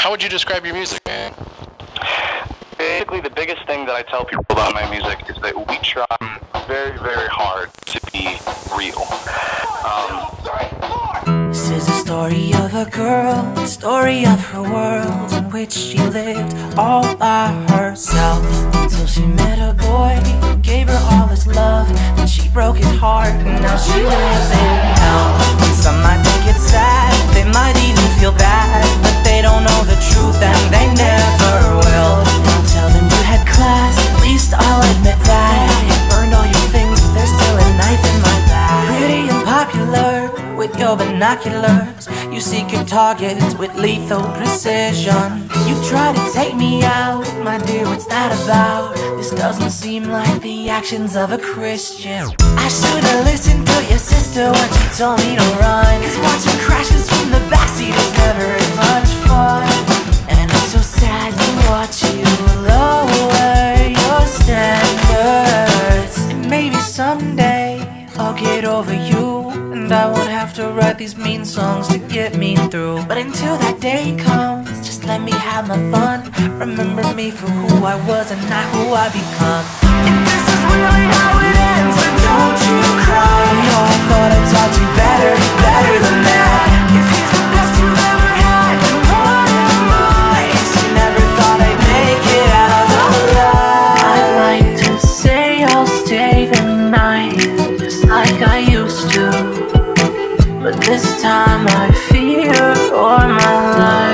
How would you describe your music, man? Basically, the biggest thing that I tell people about my music is that we try very, very hard to be real. This is a story of a girl, a story of her world in which she lived all by herself until she met a boy who gave her all his love, and she broke his heart, and now she lives in hell. And some might think it's sad, they might even feel bad, but they don't know the truth and they never will. Don't tell them you had class, at least I'll admit that. You burned all your things, but there's still a knife in my bag. Pretty and popular with your binoculars, you seek your targets with lethal precision. You try to take me out, my dear, what's that about? This doesn't seem like the actions of a Christian. I should've listened to your sister when she told me to run, 'cause watching crashes from the backseat is never as much fun. And it's so sad to watch you lower your standards. And maybe someday I'll get over you, and I won't have to write these mean songs to get me through. But until that day comes, just let me have my fun. Remember me for who I was and not who I become. If this is really how it ends, then don't you cry. Oh, I thought I taught you better, better than that. If he's the best you ever had, then what am I? 'Cause you never thought I'd make it out alive. I'd like to say I'll stay the night, just like I used to, but this time I fear for my life.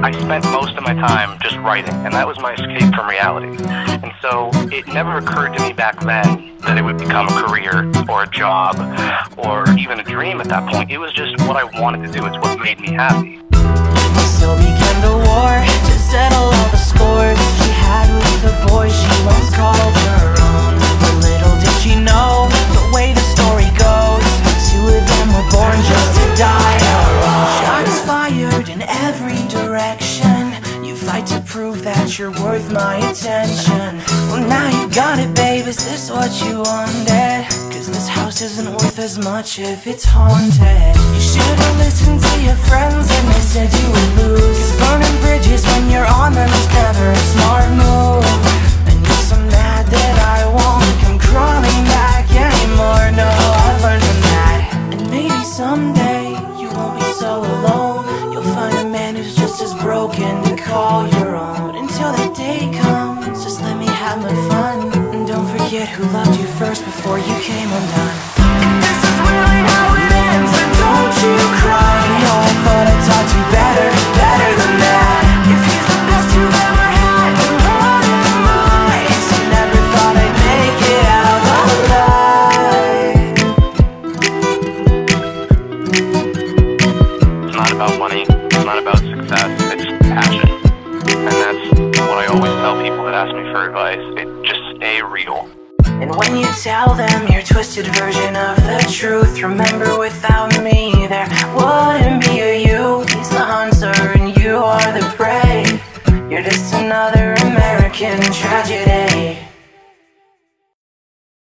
I spent most of my time just writing, and that was my escape from reality. And so it never occurred to me back then that it would become a career or a job or even a dream at that point. It was just what I wanted to do. It's what made me happy. So began the war to settle all the scores she had with the boy she once called her own. But little did she know the way the story goes, two of them were born just to die alone. Shots fired in every direction, you fight to prove that you're worth my attention. Well, now you got it, babe, is this what you wanted? 'Cause this house isn't worth as much if it's haunted. You should've listened to your friends and they said you would lose, 'cause burning bridges when you're on them is never a smart move. And you're so mad that I won't come crawling back anymore. No, I've learned from that. And maybe someday you won't be so alone. You'll find a man who's just as broken to call your own. Until that day comes, just let me have my fun, and don't forget who loved you first before you came undone. If this is really how it ends, then don't you cry. Oh, I thought I taught you better, better than that. If he's the best you ever had, then what am I? 'Cause you never thought I'd make it out alive. It's not about money, it's not about success, it's passion. And that's what I always tell people that ask me for advice. Just stay real. And when you tell them your twisted version of the truth, remember without me there would